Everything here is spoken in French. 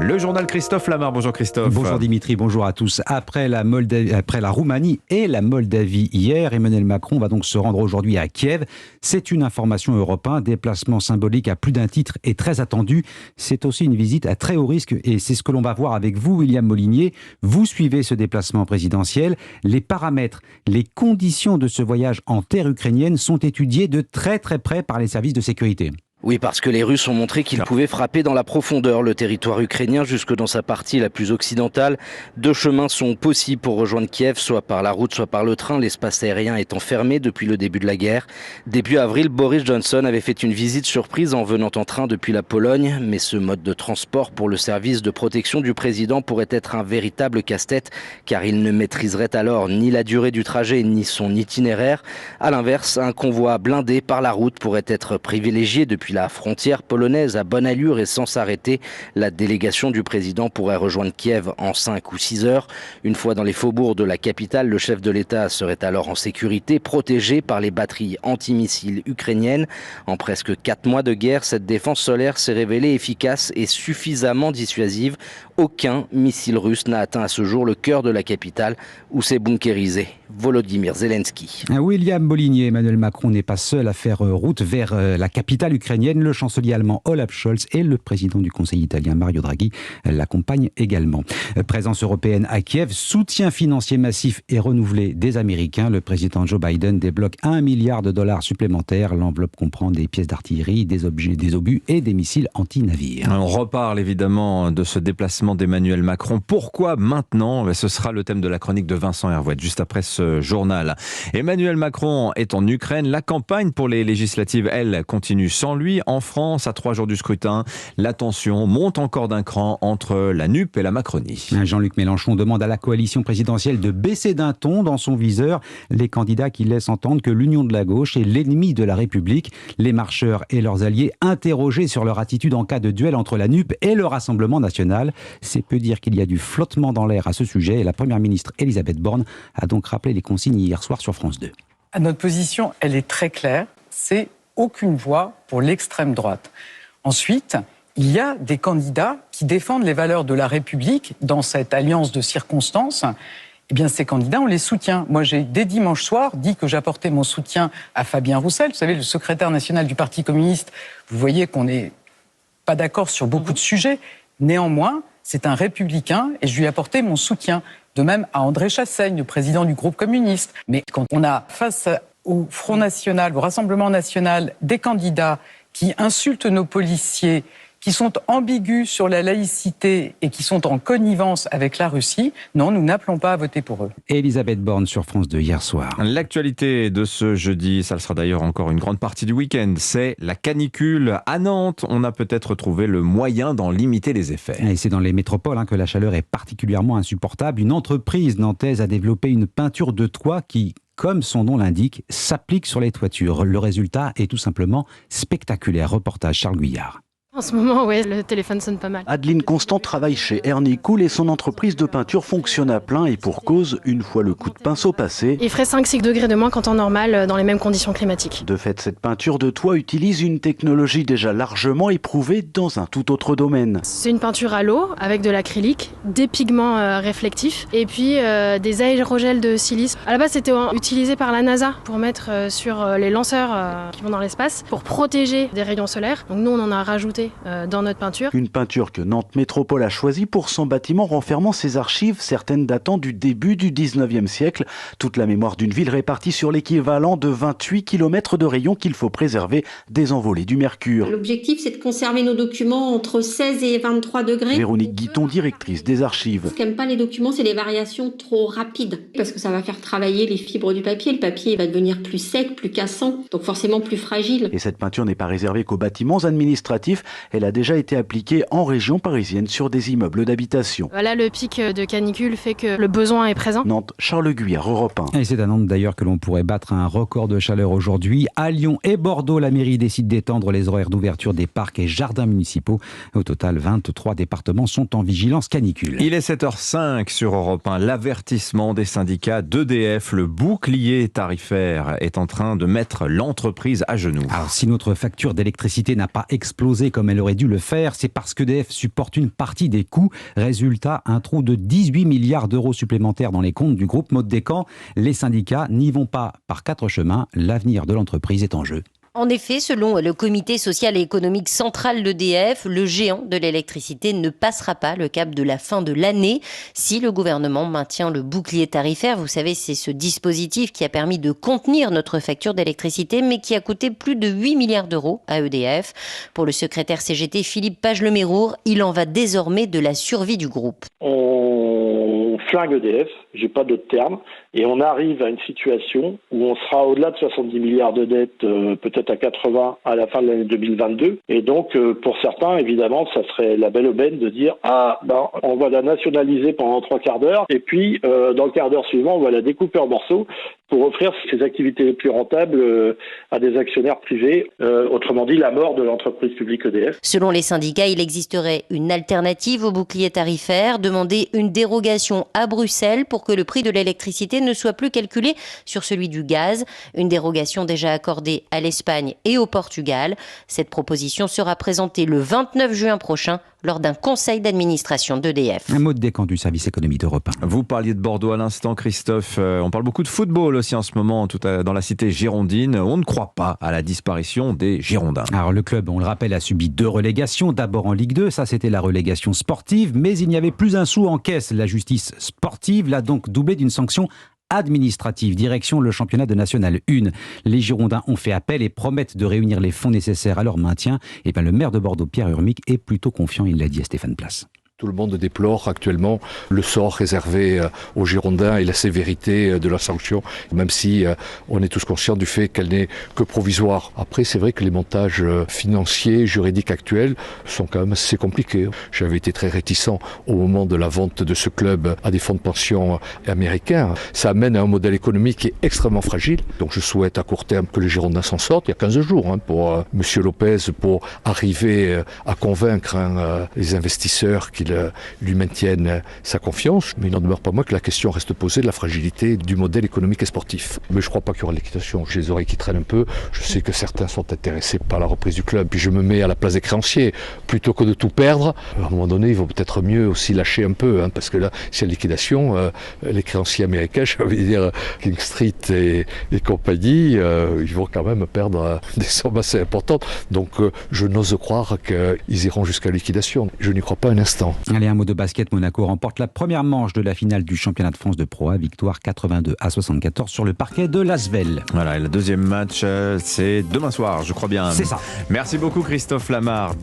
Le journal Christophe Lamar. Bonjour Christophe. Bonjour Dimitri, bonjour à tous. Après la Roumanie et la Moldavie hier, Emmanuel Macron va donc se rendre aujourd'hui à Kiev. C'est une information Europe 1, déplacement symbolique à plus d'un titre et très attendu. C'est aussi une visite à très haut risque et c'est ce que l'on va voir avec vous, William Molinier. Vous suivez ce déplacement présidentiel. Les paramètres, les conditions de ce voyage en terre ukrainienne sont étudiés de très très près par les services de sécurité. Oui, parce que les Russes ont montré qu'ils pouvaient frapper dans la profondeur le territoire ukrainien jusque dans sa partie la plus occidentale. 2 chemins sont possibles pour rejoindre Kiev, soit par la route, soit par le train, l'espace aérien étant fermé depuis le début de la guerre. Début avril, Boris Johnson avait fait une visite surprise en venant en train depuis la Pologne, mais ce mode de transport pour le service de protection du président pourrait être un véritable casse-tête, car il ne maîtriserait alors ni la durée du trajet ni son itinéraire. À l'inverse, un convoi blindé par la route pourrait être privilégié depuis la frontière polonaise à bonne allure et sans s'arrêter. La délégation du président pourrait rejoindre Kiev en 5 ou 6 heures. Une fois dans les faubourgs de la capitale, le chef de l'État serait alors en sécurité, protégé par les batteries antimissiles ukrainiennes. En presque 4 mois de guerre, cette défense solaire s'est révélée efficace et suffisamment dissuasive. Aucun missile russe n'a atteint à ce jour le cœur de la capitale où s'est bunkérisé Volodymyr Zelensky. William Molinier, Emmanuel Macron n'est pas seul à faire route vers la capitale ukrainienne. Le chancelier allemand Olaf Scholz et le président du Conseil italien Mario Draghi l'accompagnent également. Présence européenne à Kiev, soutien financier massif et renouvelé des Américains. Le président Joe Biden débloque $1 milliard supplémentaires. L'enveloppe comprend des pièces d'artillerie, des obus et des missiles anti-navires. On reparle évidemment de ce déplacement d'Emmanuel Macron. Pourquoi maintenant ? Ce sera le thème de la chronique de Vincent Hervouet, juste après ce journal. Emmanuel Macron est en Ukraine. La campagne pour les législatives, elle, continue sans lui. En France, à 3 jours du scrutin, la tension monte encore d'un cran entre la NUP et la Macronie. Jean-Luc Mélenchon demande à la coalition présidentielle de baisser d'un ton dans son viseur les candidats qui laissent entendre que l'union de la gauche est l'ennemi de la République. Les marcheurs et leurs alliés interrogés sur leur attitude en cas de duel entre la NUP et le Rassemblement national. C'est peu dire qu'il y a du flottement dans l'air à ce sujet et la première ministre Elisabeth Borne a donc rappelé les consignes hier soir sur France 2. Notre position, elle est très claire, c'est aucune voix pour l'extrême droite. Ensuite, il y a des candidats qui défendent les valeurs de la République dans cette alliance de circonstances. Eh bien, ces candidats, on les soutient. Moi, j'ai, dès dimanche soir, dit que j'apportais mon soutien à Fabien Roussel, vous savez, le secrétaire national du Parti communiste. Vous voyez qu'on n'est pas d'accord sur beaucoup de sujets. Néanmoins, c'est un républicain et je lui ai apporté mon soutien. De même à André Chassaigne, le président du groupe communiste. Mais quand on a face au Front National, au Rassemblement National, des candidats qui insultent nos policiers, qui sont ambigus sur la laïcité et qui sont en connivence avec la Russie, non, nous n'appelons pas à voter pour eux. Elisabeth Borne sur France 2 hier soir. L'actualité de ce jeudi, ça le sera d'ailleurs encore une grande partie du week-end, c'est la canicule. À Nantes, on a peut-être trouvé le moyen d'en limiter les effets. Et c'est dans les métropoles que la chaleur est particulièrement insupportable. Une entreprise nantaise a développé une peinture de toit qui, comme son nom l'indique, s'applique sur les toitures. Le résultat est tout simplement spectaculaire. Reportage Charles Guyard. En ce moment, ouais, le téléphone sonne pas mal. Adeline Constant travaille chez Ernie Cool et son entreprise de peinture fonctionne à plein et pour cause, une fois le coup de pinceau passé. Il ferait 5-6 degrés de moins qu'en temps normal dans les mêmes conditions climatiques. De fait, cette peinture de toit utilise une technologie déjà largement éprouvée dans un tout autre domaine. C'est une peinture à l'eau avec de l'acrylique, des pigments réflectifs et puis des aérogels de silice. À la base, c'était utilisé par la NASA pour mettre sur les lanceurs qui vont dans l'espace pour protéger des rayons solaires. Donc nous, on en a rajouté dans notre peinture. Une peinture que Nantes Métropole a choisie pour son bâtiment renfermant ses archives, certaines datant du début du 19e siècle. Toute la mémoire d'une ville répartie sur l'équivalent de 28 km de rayons qu'il faut préserver des envolées du mercure. L'objectif, c'est de conserver nos documents entre 16 et 23 degrés. Véronique Guiton, directrice des archives. Ce qu'aiment pas les documents, c'est les variations trop rapides. Parce que ça va faire travailler les fibres du papier. Le papier va devenir plus sec, plus cassant, donc forcément plus fragile. Et cette peinture n'est pas réservée qu'aux bâtiments administratifs. Elle a déjà été appliquée en région parisienne sur des immeubles d'habitation. Là, le pic de canicule fait que le besoin est présent. Nantes, Charles Guyard, Europe 1. Et c'est à Nantes d'ailleurs que l'on pourrait battre un record de chaleur aujourd'hui. À Lyon et Bordeaux, la mairie décide d'étendre les horaires d'ouverture des parcs et jardins municipaux. Au total, 23 départements sont en vigilance canicule. Il est 7h05 sur Europe 1. L'avertissement des syndicats d'EDF, le bouclier tarifaire, est en train de mettre l'entreprise à genoux. Alors, si notre facture d'électricité n'a pas explosé comme comme elle aurait dû le faire. C'est parce qu'EDF supporte une partie des coûts. Résultat, un trou de 18 milliards d'euros supplémentaires dans les comptes du groupe Maud-Descamps. Les syndicats n'y vont pas par 4 chemins. L'avenir de l'entreprise est en jeu. En effet, selon le comité social et économique central d'EDF, le géant de l'électricité ne passera pas le cap de la fin de l'année si le gouvernement maintient le bouclier tarifaire. Vous savez, c'est ce dispositif qui a permis de contenir notre facture d'électricité, mais qui a coûté plus de 8 milliards d'euros à EDF. Pour le secrétaire CGT Philippe Page-Lemérour, il en va désormais de la survie du groupe. On flingue EDF, j'ai pas d'autre terme, et on arrive à une situation où on sera au-delà de 70 milliards de dettes, peut-être à 80 à la fin de l'année 2022. Et donc, pour certains, évidemment, ça serait la belle aubaine de dire on va la nationaliser pendant 3 quarts d'heure, et puis dans le quart d'heure suivant, on va la découper en morceaux pour offrir ces activités les plus rentables à des actionnaires privés, autrement dit la mort de l'entreprise publique EDF. Selon les syndicats, il existerait une alternative au bouclier tarifaire, demander une dérogation à Bruxelles pour que le prix de l'électricité ne soit plus calculé sur celui du gaz, une dérogation déjà accordée à l'Espagne et au Portugal. Cette proposition sera présentée le 29 juin prochain lors d'un conseil d'administration d'EDF. Un mot de décant du service économique d'Europe 1. Vous parliez de Bordeaux à l'instant, Christophe. On parle beaucoup de football aussi en ce moment, dans la cité girondine. On ne croit pas à la disparition des Girondins. Alors le club, on le rappelle, a subi 2 relégations. D'abord en Ligue 2, ça c'était la relégation sportive, mais il n'y avait plus un sou en caisse. La justice sportive l'a donc doublé d'une sanction administrative, direction le championnat de National 1. Les Girondins ont fait appel et promettent de réunir les fonds nécessaires à leur maintien. Et bien le maire de Bordeaux, Pierre Urmic, est plutôt confiant, il l'a dit à Stéphane Place. Tout le monde déplore actuellement le sort réservé aux Girondins et la sévérité de la sanction, même si on est tous conscients du fait qu'elle n'est que provisoire. Après, c'est vrai que les montages financiers, juridiques actuels sont quand même assez compliqués. J'avais été très réticent au moment de la vente de ce club à des fonds de pension américains. Ça amène à un modèle économique qui est extrêmement fragile. Donc je souhaite à court terme que les Girondins s'en sortent. Il y a 15 jours pour M. Lopez pour arriver à convaincre les investisseurs qu'ils lui maintiennent sa confiance, mais il n'en demeure pas moins que la question reste posée de la fragilité du modèle économique et sportif. Mais je ne crois pas qu'il y aura liquidation. J'ai les oreilles qui traînent un peu. Je sais que certains sont intéressés par la reprise du club. Puis je me mets à la place des créanciers. Plutôt que de tout perdre, à un moment donné, il vaut peut-être mieux aussi lâcher un peu, parce que là, s'il y a liquidation, les créanciers américains, j'ai envie de dire King Street et compagnie, ils vont quand même perdre des sommes assez importantes. Donc je n'ose croire qu'ils iront jusqu'à liquidation. Je n'y crois pas un instant. Allez, un mot de basket. Monaco remporte la première manche de la finale du championnat de France de Pro A. Victoire 82-74 sur le parquet de l'Asvel. Voilà, et le deuxième match, c'est demain soir, je crois bien. C'est ça. Merci beaucoup Christophe Lamarre.